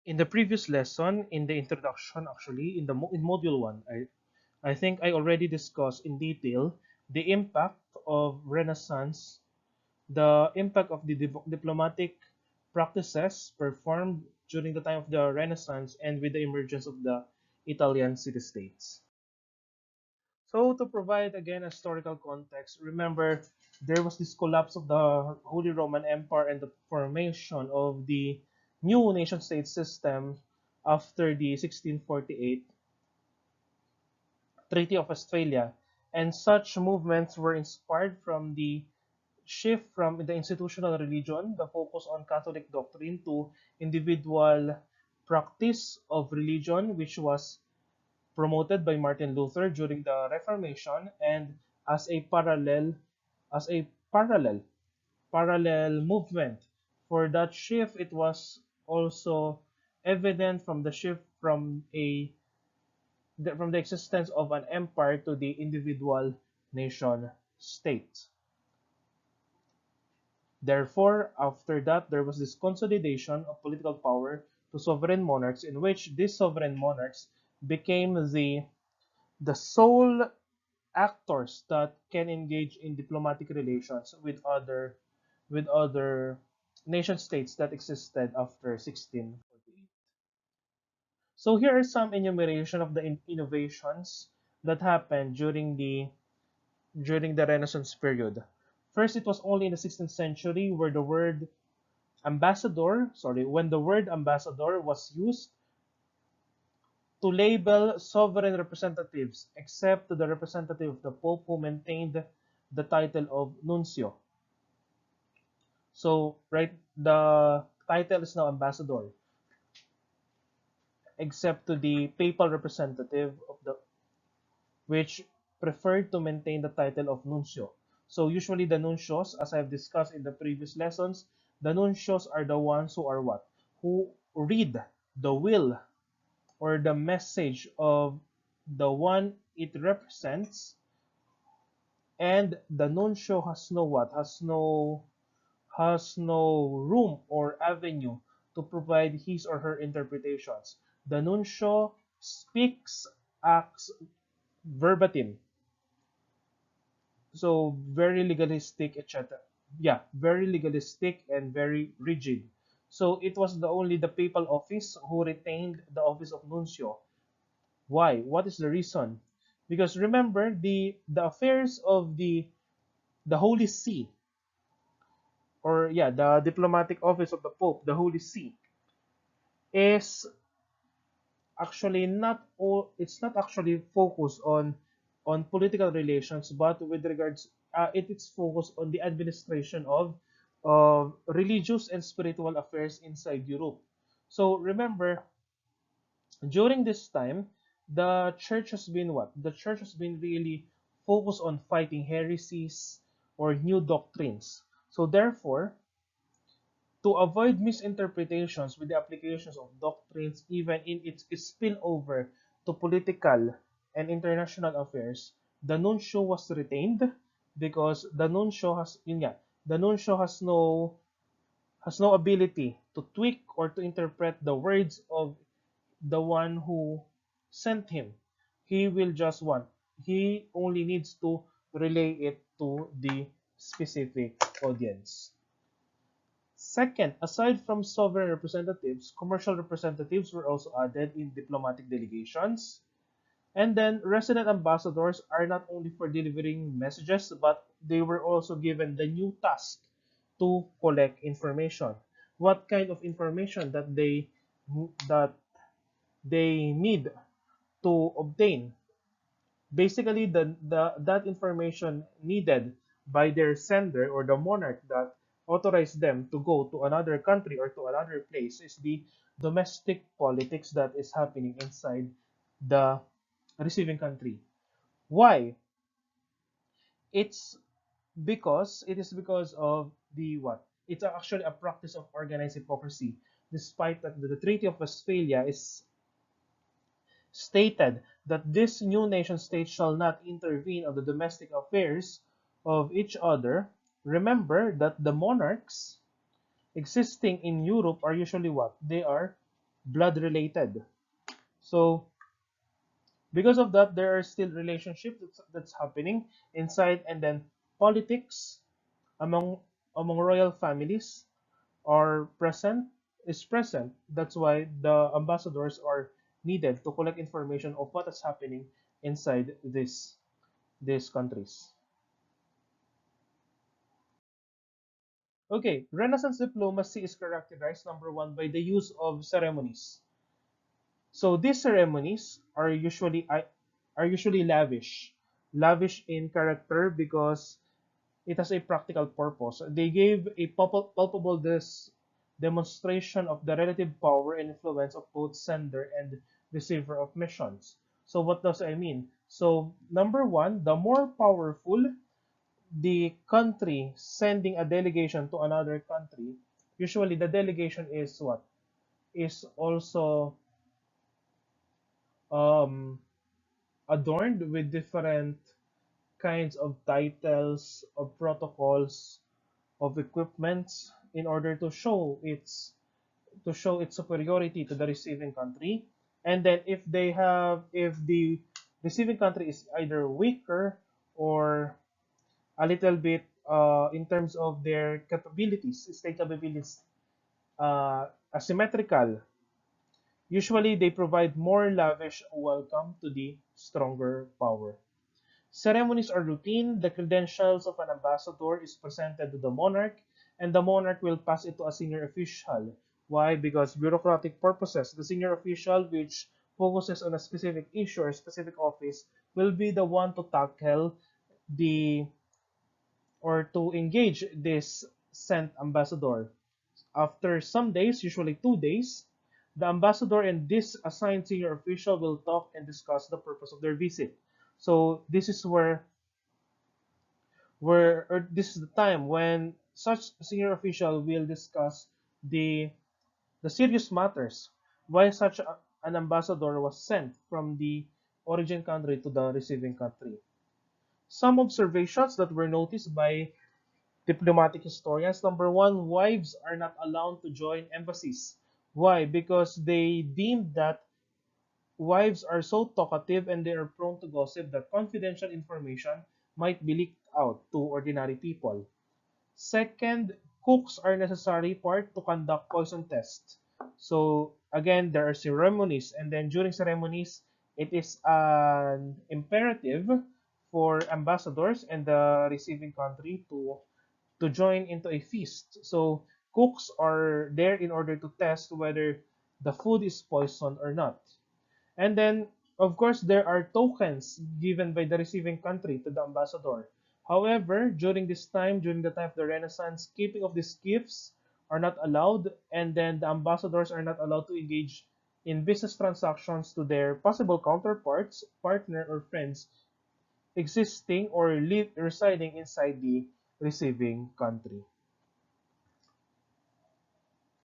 In the previous lesson, in the introduction, actually, in module 1, I think I already discussed in detail the impact of Renaissance, the impact of the diplomatic practices performed during the time of the Renaissance and with the emergence of the Italian city-states. So to provide again a historical context, remember there was this collapse of the Holy Roman Empire and the formation of the new nation-state system after the 1648 Treaty of Westphalia, and such movements were inspired from the shift from the institutional religion, the focus on Catholic doctrine, to individual practice of religion, which was promoted by Martin Luther during the Reformation, and as a as a parallel parallel movement. For that shift, it was also evident from the shift from the existence of an empire to the individual nation state. Therefore, after that, there was this consolidation of political power to sovereign monarchs, in which these sovereign monarchs became the sole actors that can engage in diplomatic relations with other nation states that existed after 1648. So here are some enumeration of the innovations that happened during the Renaissance period. First, it was only in the 16th century where the word when the word ambassador was used to label sovereign representatives, except to the representative of the Pope who maintained the title of nuncio. So, right, the title is now ambassador, except to the papal representative of the which preferred to maintain the title of nuncio. So usually the nuncios, as I've discussed in the previous lessons, the nuncios are the ones who are what? Who read the will or the message of the one it represents, and the nuncio has no what? Has no room or avenue to provide his or her interpretations. The nuncio speaks, acts verbatim, so very legalistic, etc. Yeah, very legalistic and very rigid. So it was the only the papal office who retained the office of nuncio. Why? What is the reason? Because remember, the affairs of the Holy See, or yeah, the diplomatic office of the Pope, the Holy See, is actually not all. It's not actually focused on political relations, but with regards, it is focused on the administration of religious and spiritual affairs inside Europe. So remember, during this time, the church has been what? The church has been really focused on fighting heresies or new doctrines. So therefore, to avoid misinterpretations with the applications of doctrines, even in its spillover to political and international affairs, the nuncio was retained because the nuncio has no ability to tweak or to interpret the words of the one who sent him. He will just want. He only needs to relay it to the specific audience. Second, aside from sovereign representatives, commercial representatives were also added in diplomatic delegations. And then resident ambassadors are not only for delivering messages, but they were also given the new task to collect information. What kind of information that they need to obtain? Basically, that information needed by their sender or the monarch that authorized them to go to another country or to another place is the domestic politics that is happening inside the receiving country. Why? It's it is because of the what? It's actually a practice of organized hypocrisy. Despite that the Treaty of Westphalia is stated that this new nation state shall not intervene on the domestic affairs of each other, remember that the monarchs existing in Europe are usually what? They are blood related. So because of that, there are still relationships that's happening inside, and then politics among royal families are present. That's why the ambassadors are needed to collect information of what is happening inside these countries. Okay, Renaissance diplomacy is characterized, number one, by the use of ceremonies. So these ceremonies are usually lavish in character because it has a practical purpose. They gave a palpable demonstration of the relative power and influence of both sender and receiver of missions. So what does I mean? So number one, the more powerful the country sending a delegation to another country, usually the delegation is what? Is also um, adorned with different kinds of titles, of protocols, of equipments in order to show its superiority to the receiving country. And then if the receiving country is either weaker or a little bit in terms of their capabilities, state capabilities, asymmetrical, usually they provide more lavish welcome to the stronger power. Ceremonies are routine. The credentials of an ambassador is presented to the monarch, and the monarch will pass it to a senior official. Why? Because bureaucratic purposes. The senior official, which focuses on a specific issue or specific office, will be the one to tackle the or to engage this sent ambassador. After some days, usually 2 days, the ambassador and this assigned senior official will talk and discuss the purpose of their visit. So this is where this is the time when such senior official will discuss the the serious matters, why an ambassador was sent from the origin country to the receiving country. Some observations that were noticed by diplomatic historians: number one, wives are not allowed to join embassies. Why? Because they deemed that wives are so talkative and they are prone to gossip that confidential information might be leaked out to ordinary people. Second, cooks are necessary part to conduct poison tests. So again, there are ceremonies, and then during ceremonies, it is an imperative for ambassadors and the receiving country to join into a feast. So cooks are there in order to test whether the food is poisoned or not. And then, of course, there are tokens given by the receiving country to the ambassador. However, during the time of the Renaissance, keeping of these gifts are not allowed, and then the ambassadors are not allowed to engage in business transactions to their possible counterparts, partner, or friends existing or residing inside the receiving country.